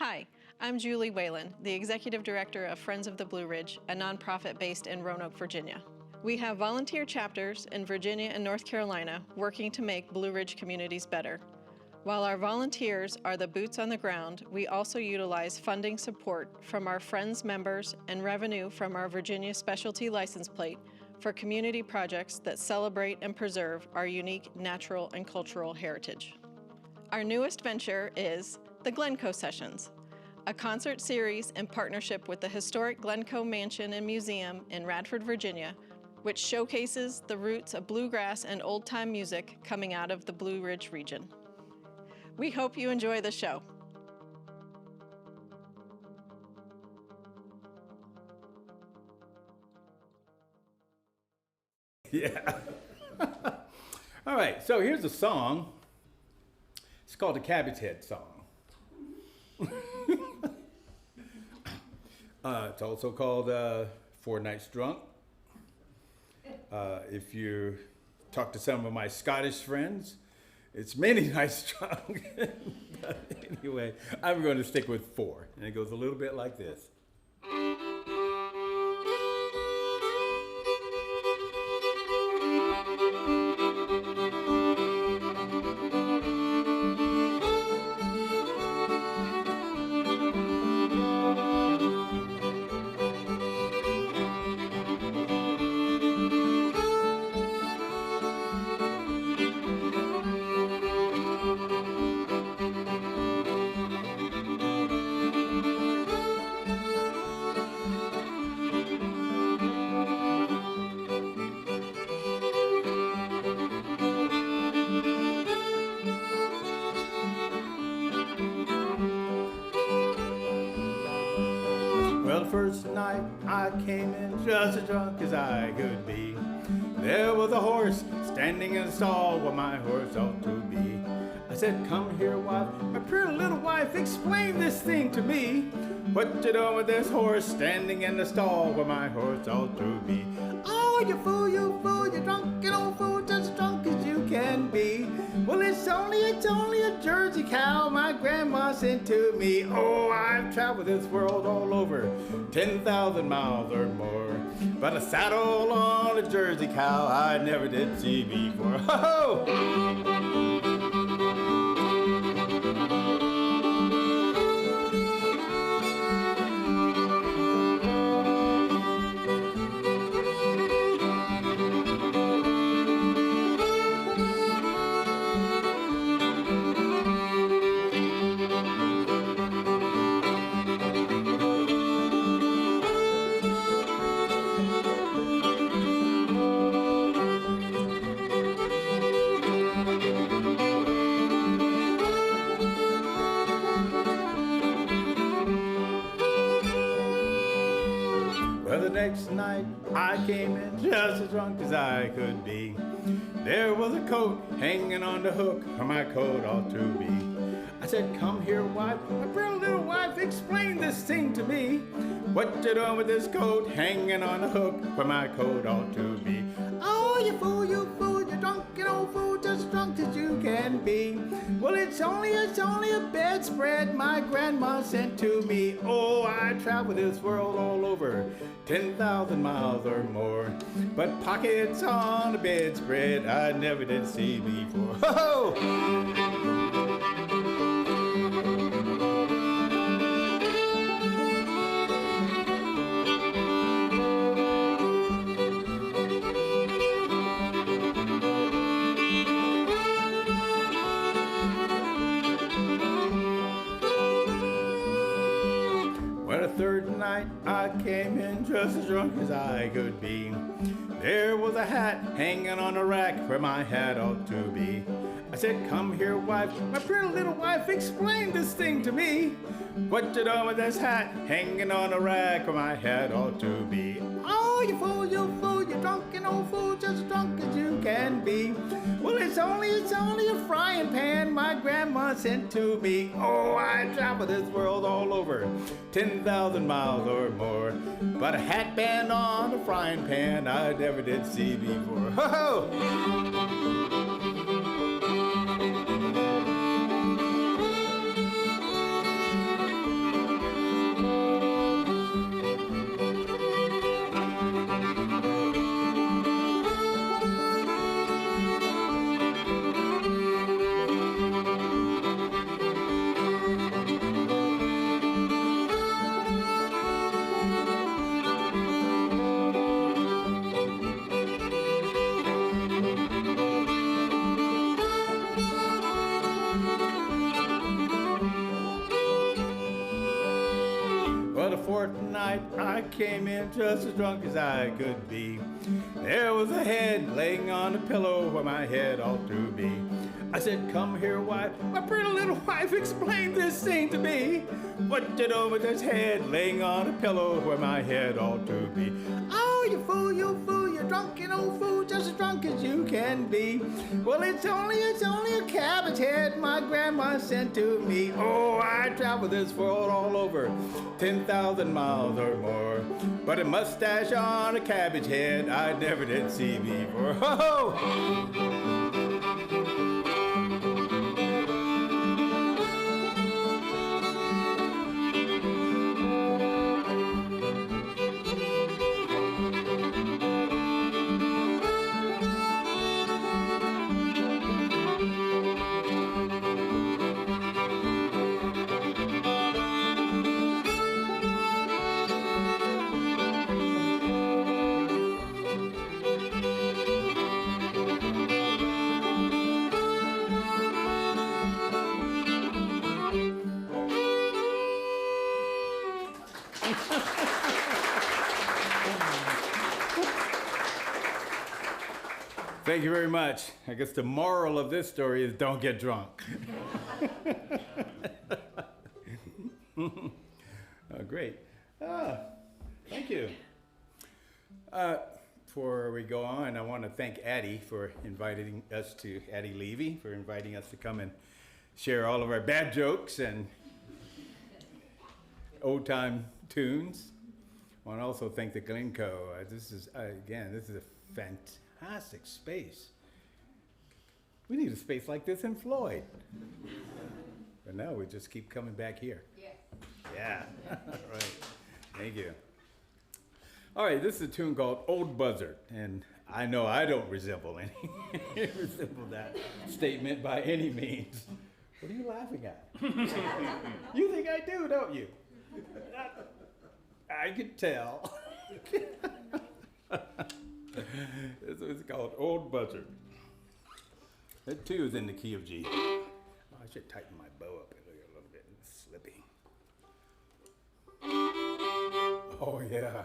Hi, I'm Julie Whalen, the Executive Director of Friends of the Blue Ridge, a nonprofit based in Roanoke, Virginia. We have volunteer chapters in Virginia and North Carolina working to make Blue Ridge communities better. While our volunteers are the boots on the ground, we also utilize funding support from our Friends members and revenue from our Virginia Specialty License Plate for community projects that celebrate and preserve our unique natural and cultural heritage. Our newest venture is the Glencoe Sessions, a concert series in partnership with the historic Glencoe Mansion and Museum in Radford, Virginia, which showcases the roots of bluegrass and old-time music coming out of the Blue Ridge region. We hope you enjoy the show. Yeah. All right, so here's a song. It's called the Cabbage Head Song. It's also called 4 Nights Drunk. If you talk to some of my Scottish friends, it's many nights drunk. But anyway, I'm going to stick with 4, and it goes a little bit like this. Well, the first night I came in just as drunk as I could be. There was a horse standing in the stall where my horse ought to be. I said, come here, wife, my pretty little wife, explain this thing to me. What you doing with this horse standing in the stall where my horse ought to be? Oh, you drunken old fool, just as drunk as you can be. Well, it's only a Jersey cow my grandma sent to me. Oh, I've traveled this world all over, 10,000 miles or more, but a saddle on a Jersey cow I never did see before. Ho-ho! Well, the next night I came in just as drunk as I could be. There was a coat hanging on the hook where my coat ought to be. I said, come here, wife, my pretty little wife, explain this thing to me. What you doing with this coat hanging on the hook where my coat ought to be? Oh, you drunken old fool, just drunk as you can be. Well, it's only a bedspread my grandma sent to me. Oh, I travel this world all over, 10,000 miles or more, but pockets on a bedspread I never did see before. Ho-ho! Third night I came in just as drunk as I could be. There was a hat hanging on a rack where my hat ought to be. I said, come here, wife, my pretty little wife, explain this thing to me. What you doing with this hat hanging on a rack where my hat ought to be? Oh, you drunken old fool, just as drunk as you can be. Well, it's only a frying pan my grandma sent to me. Oh, I travel this world all over, 10,000 miles or more, but a hat band on a frying pan I never did see before. Ho-ho! fourth night, I came in just as drunk as I could be. There was a head laying on a pillow where my head ought to be. I said, come here, wife, my pretty little wife, explain this thing to me. What you do with this head laying on a pillow where my head ought to be? Oh, you fool, you drunken old fool, just as drunk as you can be. Well, it's only a cabbage head my grandma sent to me. Oh, I traveled this world all over, 10,000 miles or more. But a mustache on a cabbage head I never did see before. Ho-ho! Thank you very much. I guess the moral of this story is don't get drunk. Oh, great. Thank you. Before we go on, I want to thank Addie for inviting us to, Addie Levy, for inviting us to come and share all of our bad jokes and old time tunes. I want to also thank the Glencoe. This is a fantastic space. We need a space like this in Floyd. But now we just keep coming back here. Yeah. Right. Thank you. All right, this is a tune called Old Buzzard, and I know I don't resemble that statement by any means. What are you laughing at? You think I do, don't you? I could tell. This is called Old Buzzard. That too is in the key of G. Oh, I should tighten my bow up a little bit. It's slipping. Oh yeah.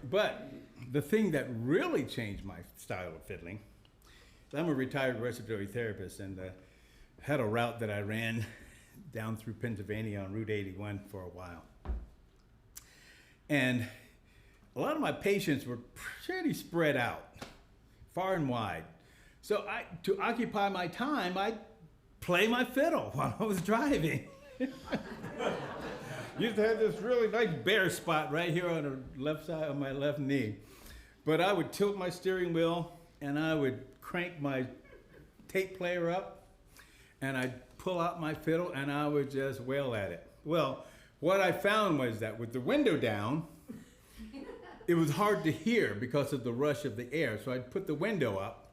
But the thing that really changed my style of fiddling, I'm a retired respiratory therapist, and had a route that I ran down through Pennsylvania on Route 81 for a while. And a lot of my patients were pretty spread out, far and wide. So to occupy my time, I'd play my fiddle while I was driving. Used to have this really nice bare spot right here on the left side of my left knee. But I would tilt my steering wheel and I would crank my tape player up and I'd pull out my fiddle and I would just wail at it. Well, what I found was that with the window down, it was hard to hear because of the rush of the air. So I'd put the window up,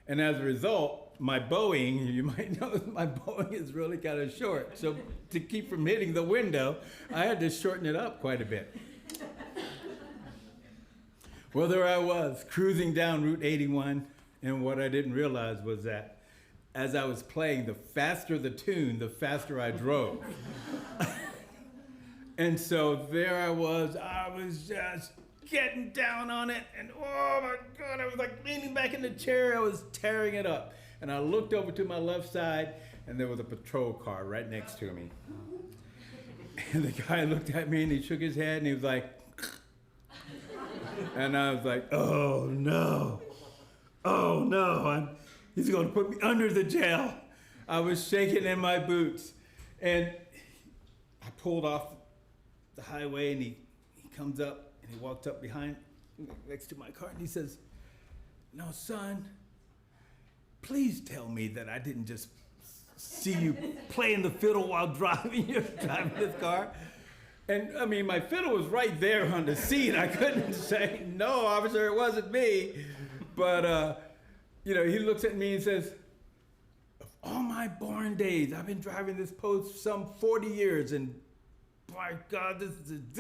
and as a result, my bowing, you might notice my bowing is really kind of short. So to keep from hitting the window, I had to shorten it up quite a bit. Well, there I was, cruising down Route 81, and what I didn't realize was that as I was playing, the faster the tune, the faster I drove. And so there I was just getting down on it, and oh my God, I was like leaning back in the chair, I was tearing it up. And I looked over to my left side, and there was a patrol car right next to me. And the guy looked at me, and he shook his head, and he was like, and I was like, oh no, he's gonna put me under the jail. I was shaking in my boots, and I pulled off the highway, and he comes up, and he walked up behind, next to my car, and he says, no, son, please tell me that I didn't just see you playing the fiddle while driving this car. And I mean, my fiddle was right there on the seat. I couldn't say, no, officer, it wasn't me. But, he looks at me and says, of all my born days, I've been driving this post some 40 years, and my God, this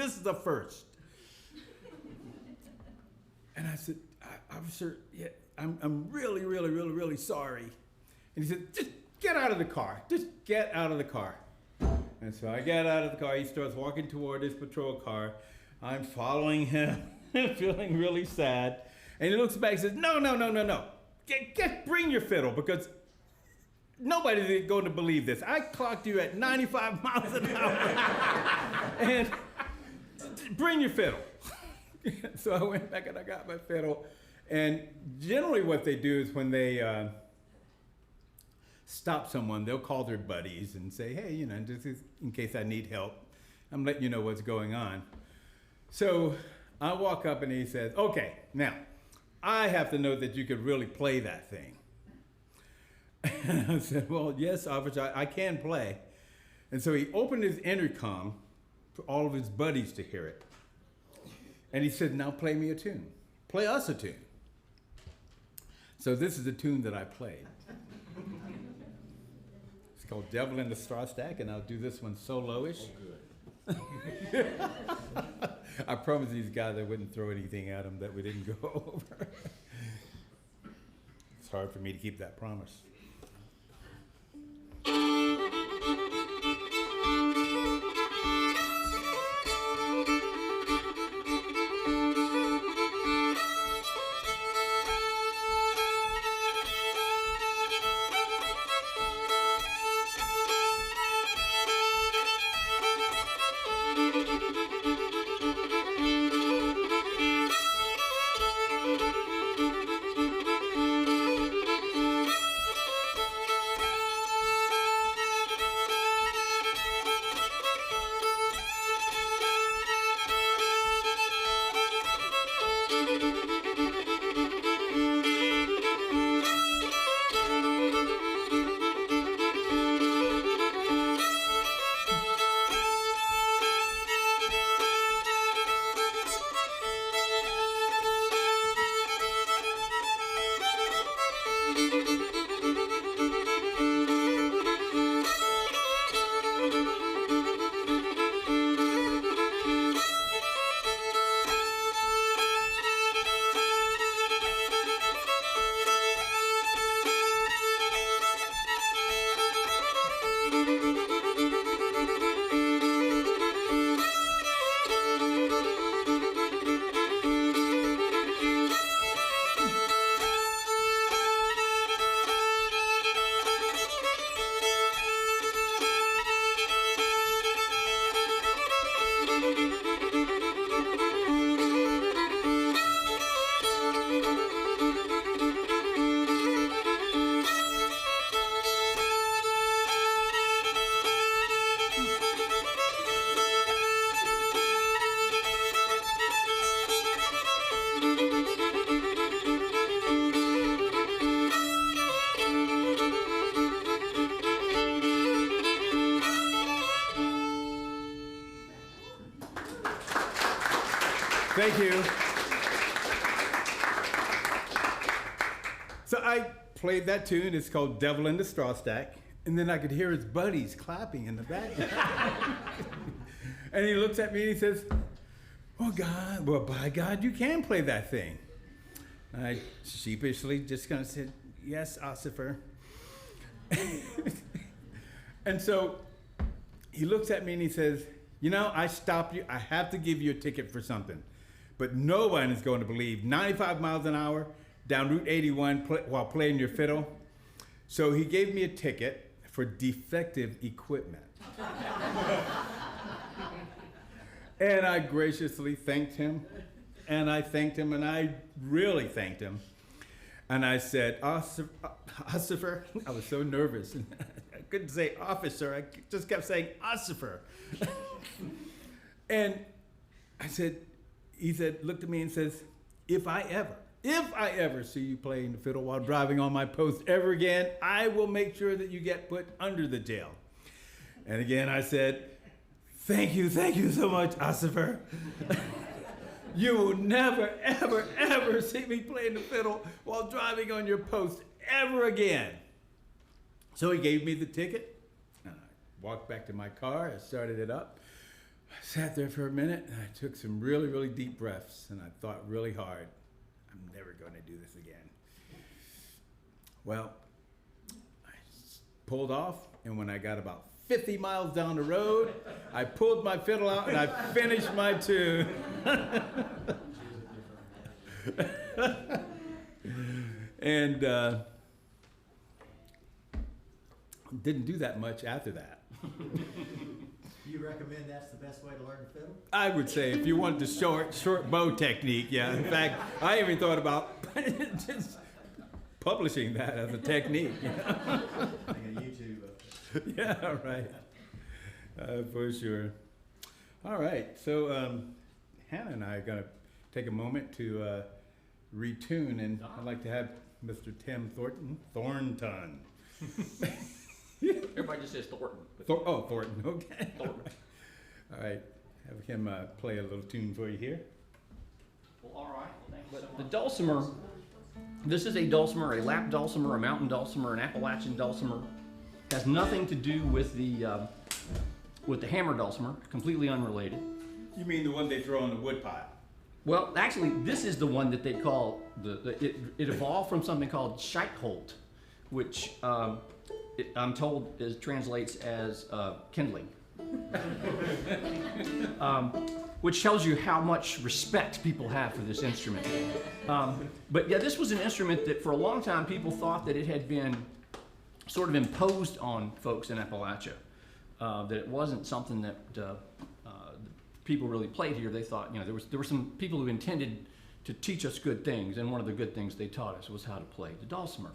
is the first. And I said, officer, yeah, I'm really, really, really, really sorry. And he said, just get out of the car. Just get out of the car. And so I get out of the car. He starts walking toward his patrol car. I'm following him, feeling really sad. And he looks back and says, no. Bring your fiddle, because nobody's going to believe this. I clocked you at 95 miles an hour. And bring your fiddle. So I went back and I got my fiddle. And generally what they do is when they stop someone, they'll call their buddies and say, hey, just in case I need help, I'm letting you know what's going on. So I walk up and he says, okay, now, I have to know that you could really play that thing. And I said, well, yes, officer, I can play. And so he opened his intercom for all of his buddies to hear it. And he said, now play me a tune. Play us a tune. So this is a tune that I played. It's called Devil in the Straw Stack, and I'll do this one solo-ish. Oh, good. I promised these guys I wouldn't throw anything at them that we didn't go over. It's hard for me to keep that promise. Thank you. So I played that tune. It's called Devil in the Straw Stack. And then I could hear his buddies clapping in the background. And he looks at me and he says, "Oh, God, well, by God, you can play that thing." And I sheepishly just kind of said, "Yes, Ossifer." And so he looks at me and he says, "You know, I stopped you. I have to give you a ticket for something. But no one is going to believe 95 miles an hour down Route 81 while playing your fiddle." So he gave me a ticket for defective equipment. And I graciously thanked him. And I thanked him, and I really thanked him. And I said, "Ossifer," I was so nervous. I couldn't say officer, I just kept saying Ossifer. And I said, he said, looked at me and says, if I ever see you playing the fiddle while driving on my post ever again, I will make sure that you get put under the jail." And again, I said, thank you so much, Ossifer. You will never, ever, ever see me playing the fiddle while driving on your post ever again. So he gave me the ticket, and I walked back to my car, I started it up. I sat there for a minute, and I took some really, really deep breaths, and I thought really hard, I'm never going to do this again. Well, I pulled off, and when I got about 50 miles down the road, I pulled my fiddle out, and I finished my tune. And didn't do that much after that. Do you recommend that's the best way to learn the fiddle? I would say if you want the short bow technique, yeah. In fact, I even thought about just publishing that as a technique. You know? Like a YouTube. Yeah, right. For sure. All right, so Hannah and I are going to take a moment to retune, and I'd like to have Mr. Tim Thornton. Everybody just says Thornton. Thornton, okay. Thornton. All right, have him play a little tune for you here. Well, all right. Well, thank you so much. The dulcimer, this is a dulcimer, a lap dulcimer, a mountain dulcimer, an Appalachian dulcimer. Has nothing to do with the hammer dulcimer, completely unrelated. You mean the one they throw on the wood pile? Well, actually, this is the one that they call, it evolved from something called Scheitholt, which I'm told translates as kindling. Which tells you how much respect people have for this instrument. But yeah, this was an instrument that for a long time people thought that it had been sort of imposed on folks in Appalachia. That it wasn't something that people really played here. They thought, you know, there were some people who intended to teach us good things, and one of the good things they taught us was how to play the dulcimer.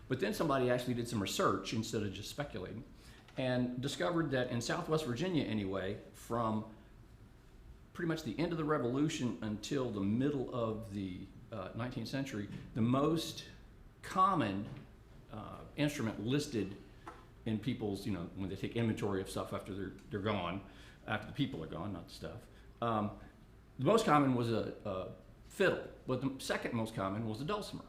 But then somebody actually did some research instead of just speculating, and discovered that in Southwest Virginia anyway, from pretty much the end of the Revolution until the middle of the 19th century, the most common instrument listed in people's, you know, when they take inventory of stuff after they're gone, after the people are gone, not the stuff. The most common was a fiddle, but the second most common was a dulcimer.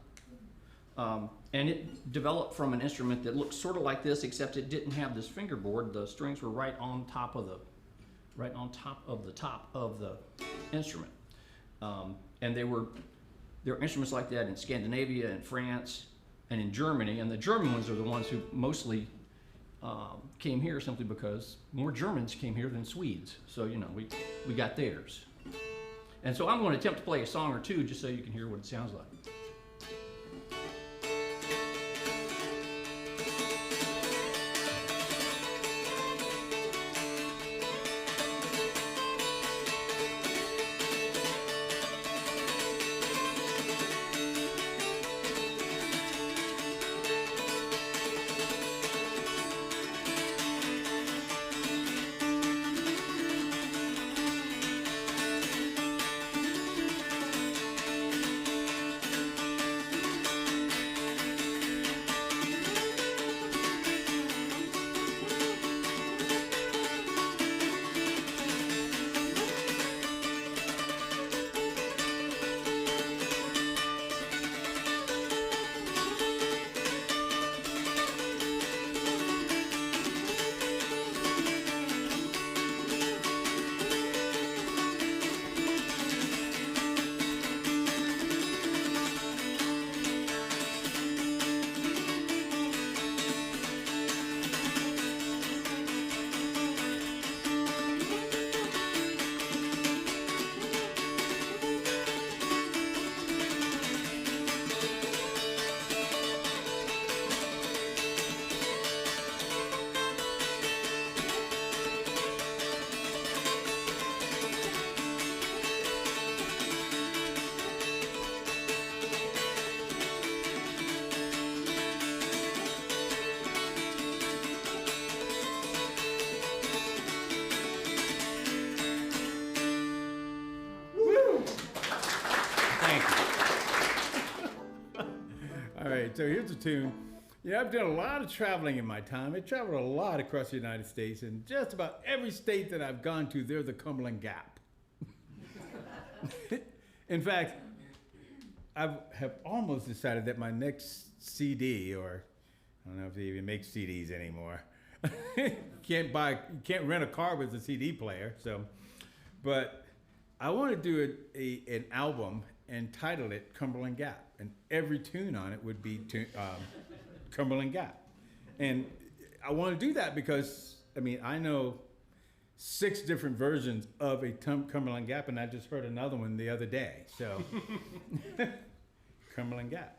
And it developed from an instrument that looked sort of like this, except it didn't have this fingerboard. The strings were right on top of the top of the instrument. And there were instruments like that in Scandinavia and France and in Germany. And the German ones are the ones who mostly came here simply because more Germans came here than Swedes. So, you know, we got theirs. And so I'm going to attempt to play a song or two just so you can hear what it sounds like. right, so here's a tune. Yeah, I've done a lot of traveling in my time. I traveled a lot across the United States, and just about every state that I've gone to, there's the Cumberland Gap. In fact, I have almost decided that my next CD, or I don't know if they even make CDs anymore. You can't rent a car with a CD player. So, but I want to do an album and title it Cumberland Gap, and every tune on it would be Cumberland Gap. And I want to do that because I know 6 different versions of a Cumberland Gap, and I just heard another one the other day. So, Cumberland Gap.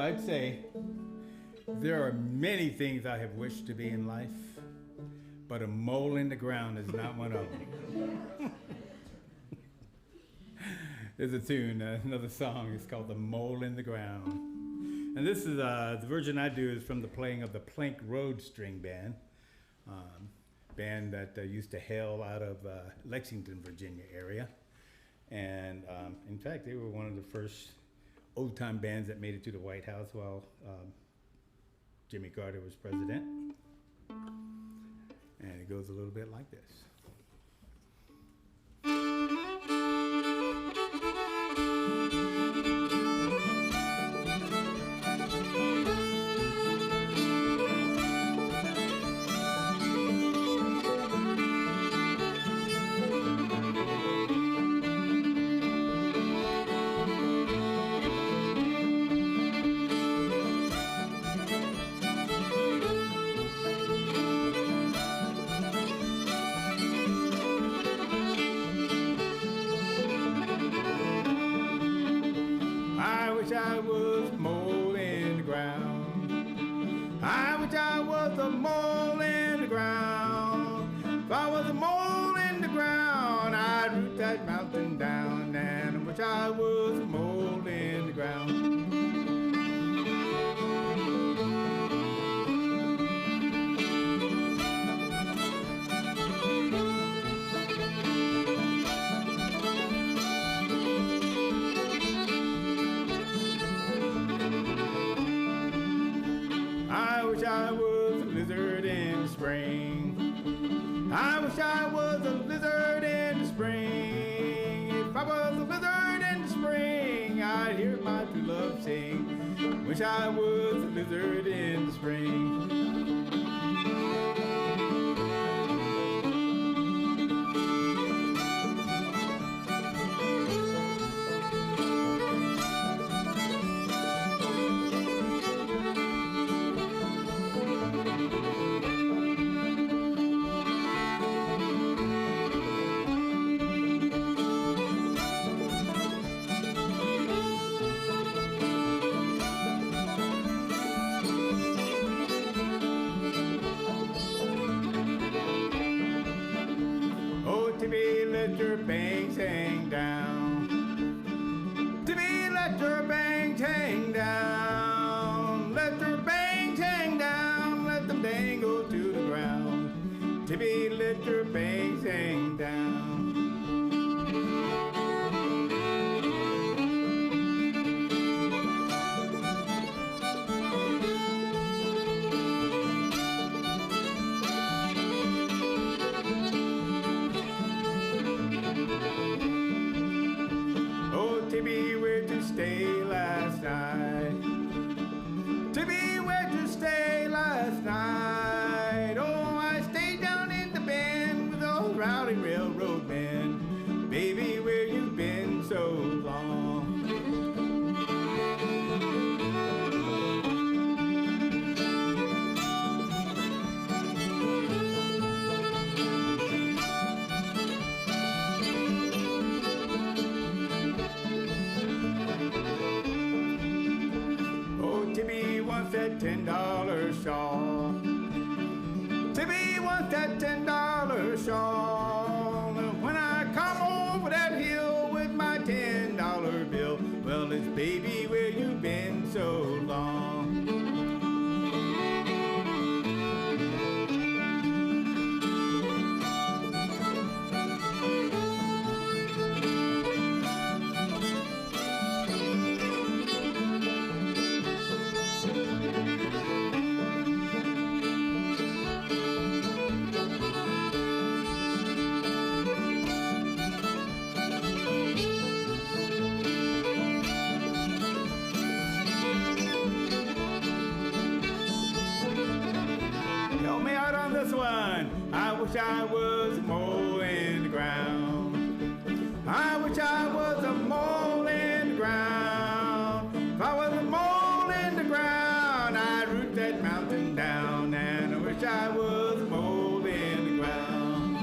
I'd say there are many things I have wished to be in life, but a mole in the ground is not one of them. There's a tune, another song. It's called "The Mole in the Ground," and this is the version I do is from the playing of the Plank Road String Band, band that used to hail out of Lexington, Virginia area, and in fact, they were one of the first old-time bands that made it to the White House while Jimmy Carter was president, and it goes a little bit like this. I was mole in the ground. I wish I was a mole in the ground. If I was a mole in the ground, I'd root that mountain down. And I wish I was a mole in the ground. I wish I was a lizard in the spring. I wish I was a lizard in the spring. If I was a lizard in the spring, I'd hear my true love sing. Wish I was a lizard in the spring. Let your bangs hang down. To me, let your bangs hang down. Let your bangs hang down. Let them dangle to the ground. To me, let your bangs hang down. To be where to stay last night. To be where to stay last night. Oh, I stayed down in the bend with those rowdy railroad men. Baby, where you been so long? That $10 shawl. To me, want that $10 shawl. And when I come over that hill with my $10 bill, well, it's baby, where you been so long? I wish I was a mole in the ground. I wish I was a mole in the ground. If I was a mole in the ground, I'd root that mountain down. And I wish I was a mole in the ground.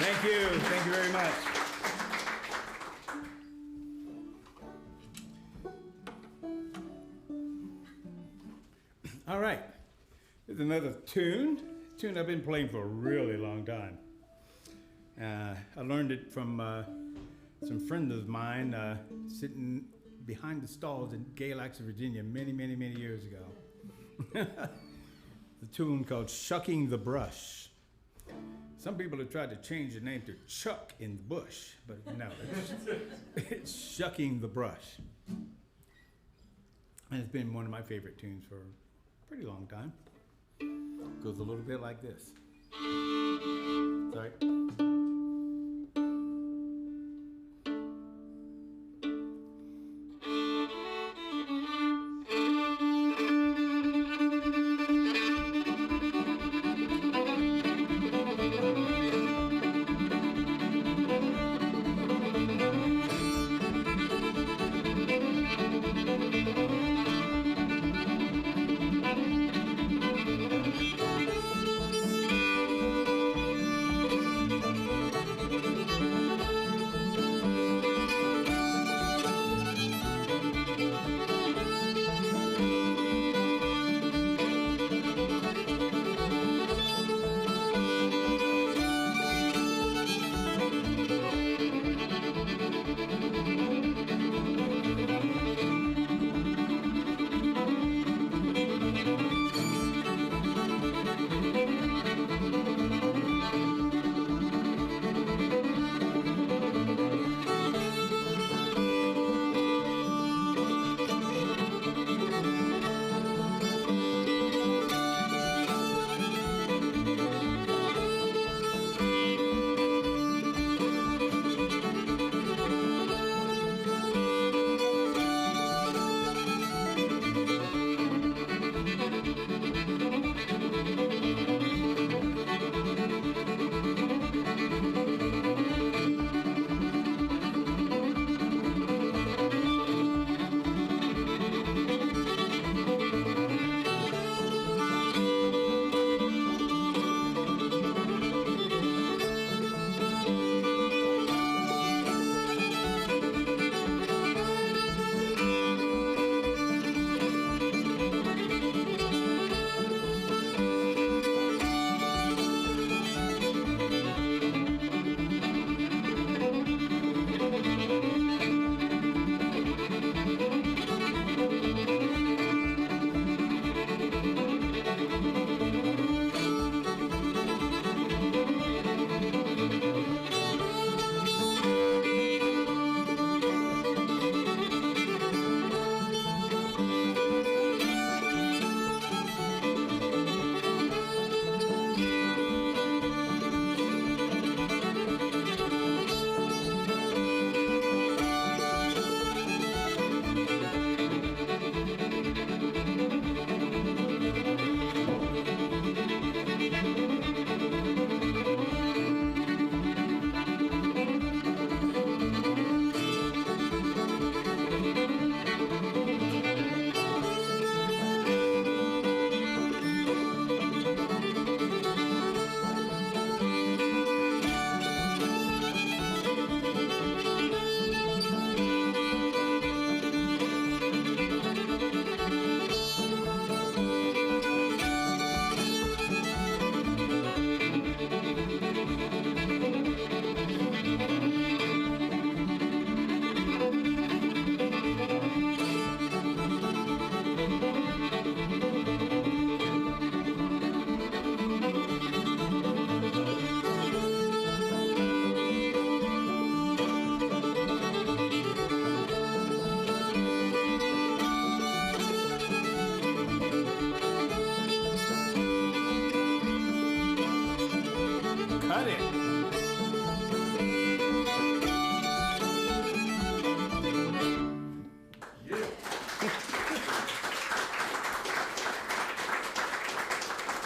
Thank you. Thank you very much. All right. Here's another tune I've been playing for a really long time. I learned it from some friends of mine sitting behind the stalls in Galax, Virginia, many, many, many years ago. The tune called Shucking the Brush. Some people have tried to change the name to Chuck in the Bush, but no, it's Shucking the Brush. And it's been one of my favorite tunes for a pretty long time. Goes a little bit like this. Sorry.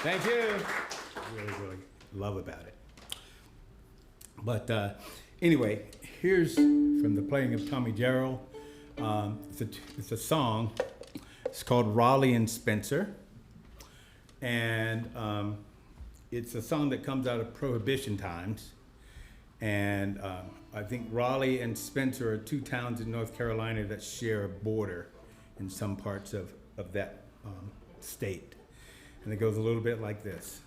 Thank you. Really, really love about it. But anyway, here's from the playing of Tommy Jarrell. It's a song. It's called Raleigh and Spencer. And it's a song that comes out of Prohibition times. And I think Raleigh and Spencer are two towns in North Carolina that share a border in some parts of that state. And it goes a little bit like this.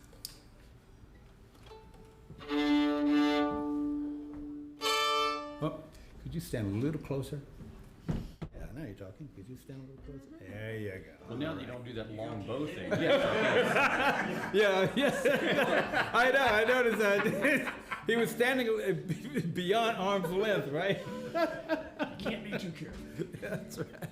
Oh, could you stand a little closer? Yeah, now you're talking. Could you stand a little closer? There you go. Well, now that you don't do that long bow thing. Yeah, I noticed that. He was standing beyond arm's length, right? Can't be too careful. That's right.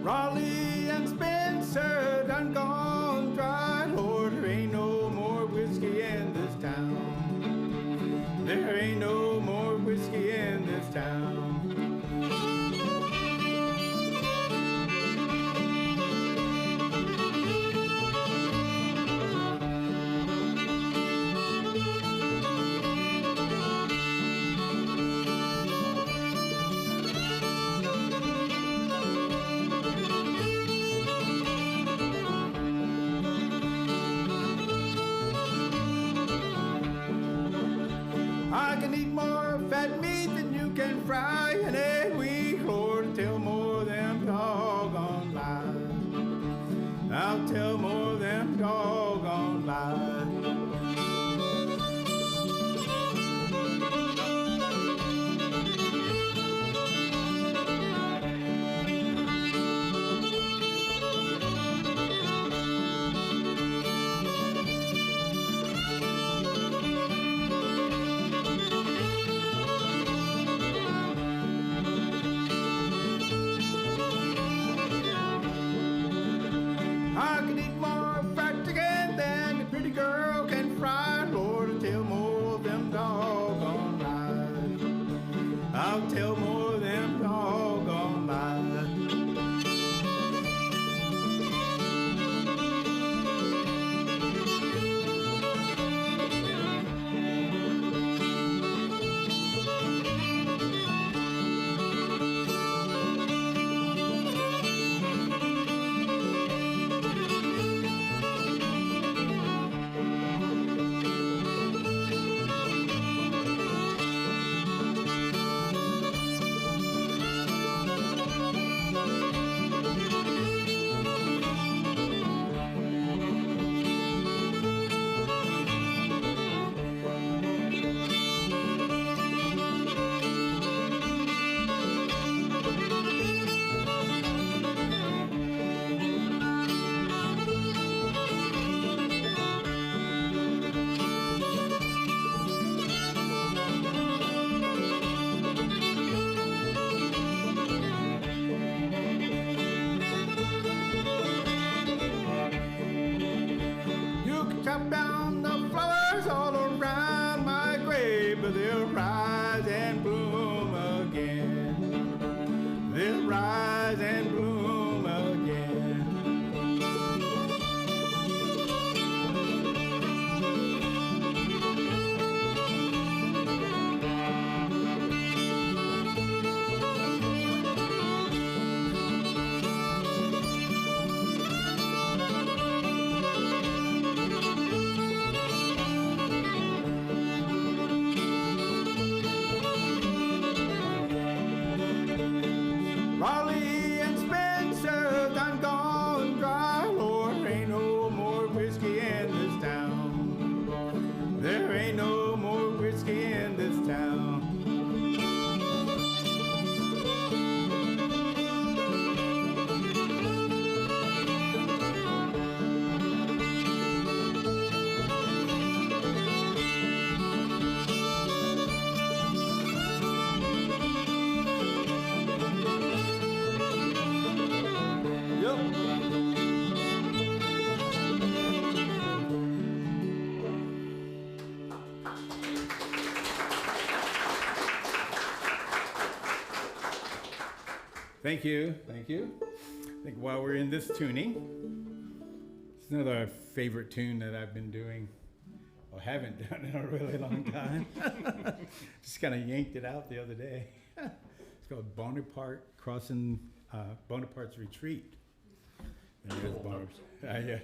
Raleigh and Spencer done gone dry, Lord, there ain't no more whiskey in this town. There ain't no more whiskey in this town. I can eat more fat meat than you can fry in a week, Lord, tell more them doggone lies. I'll tell more them doggone lies. I can eat more fried chicken than the pretty girl can fry, Lord, I'll tell more of them doggone lies. I'll tell more of them doggone lies. You can chop down the flowers all around my grave, but they'll rise and bloom again. They'll rise and bloom again. Thank you, thank you. I think while we're in this tuning, it's another favorite tune that I've been doing, or haven't done in a really long time. Just kind of yanked it out the other day. It's called Bonaparte Crossing Bonaparte's Retreat. And there's Bonaparte. Yeah.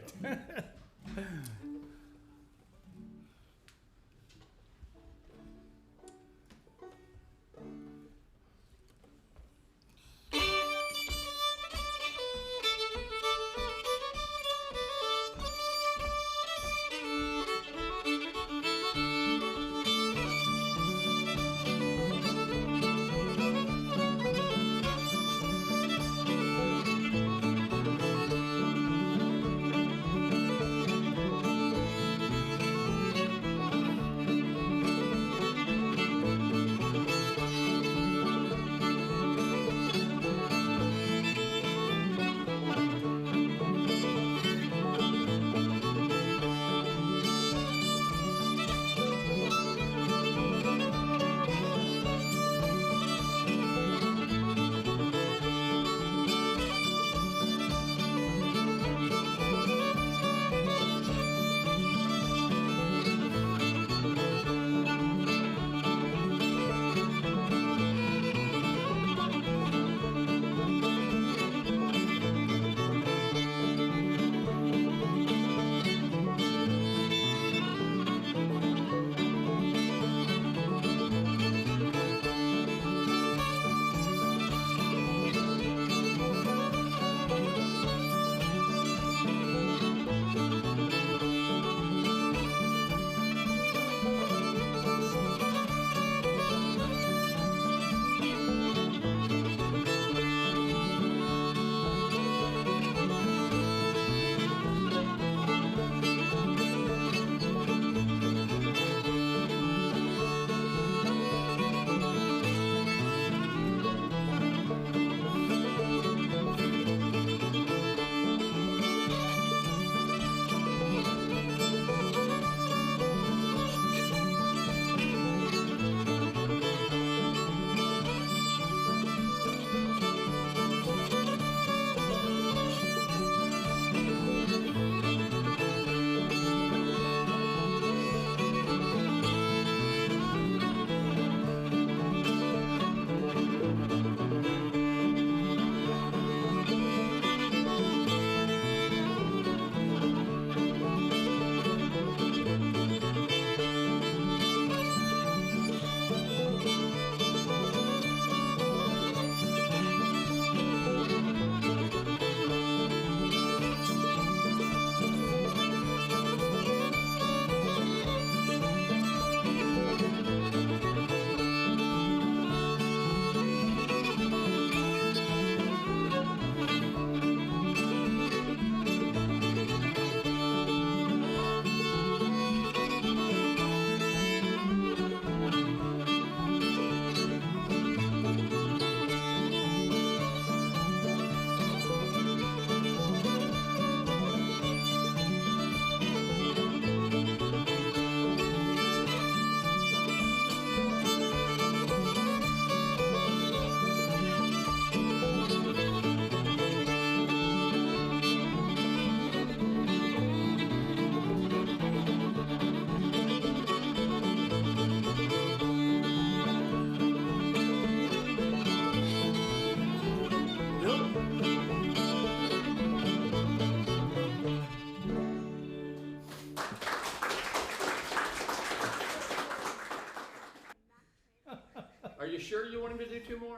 Are you sure you want him to do two more?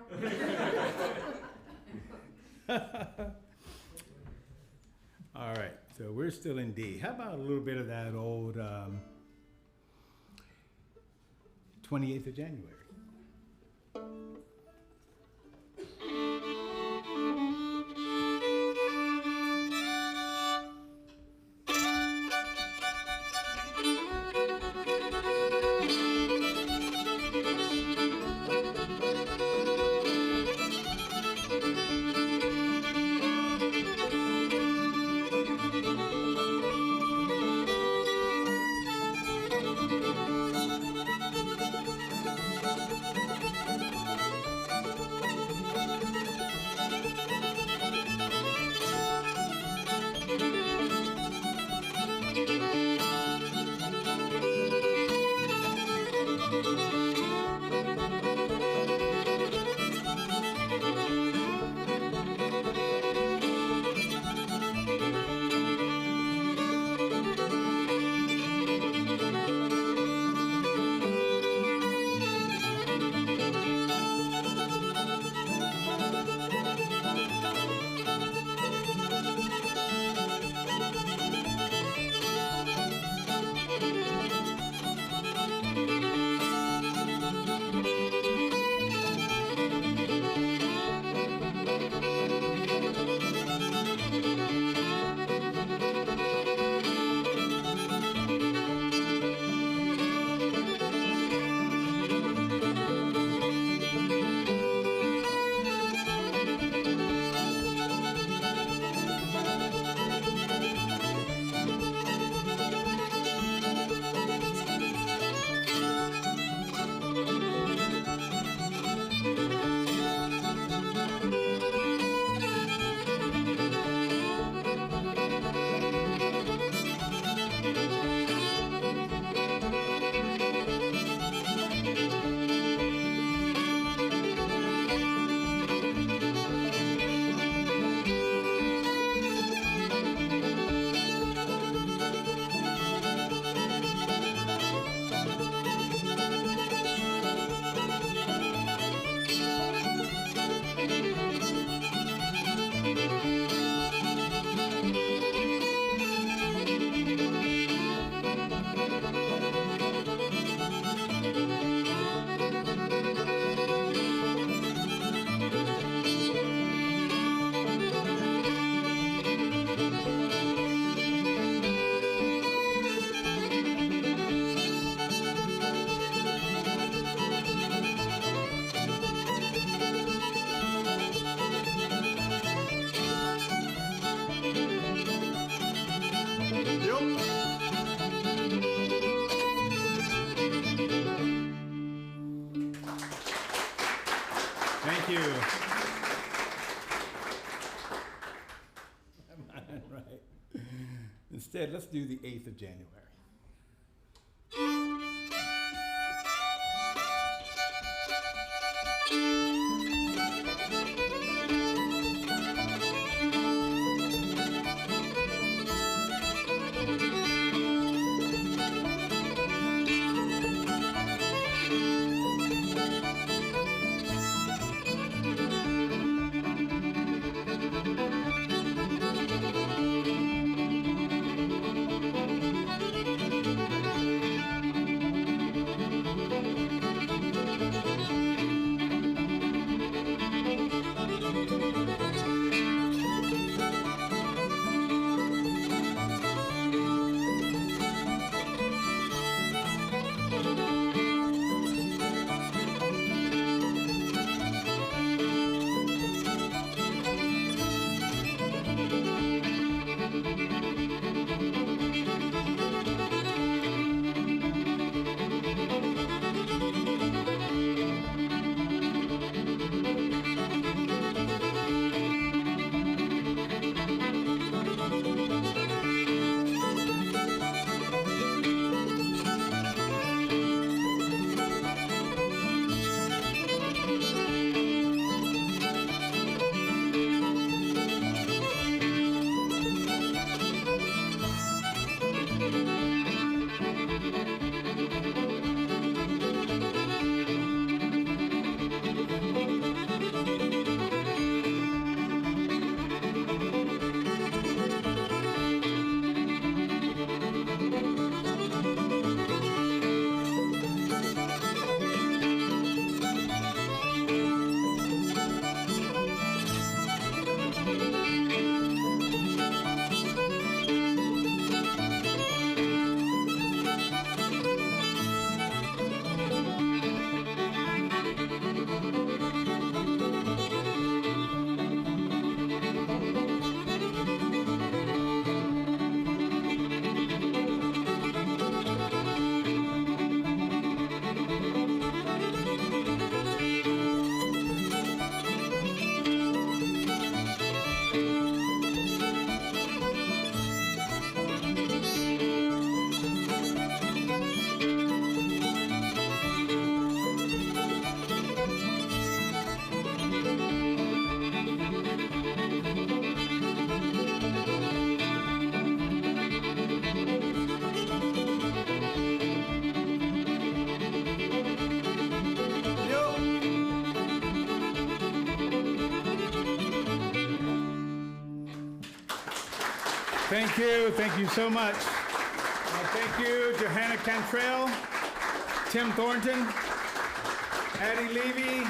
All right, so we're still in D. How about a little bit of that old 28th of January? Thank you. Right. Instead, let's do the 8th of January. Thank you so much. Thank you, Johanna Cantrell, Tim Thornton, Addie Levy,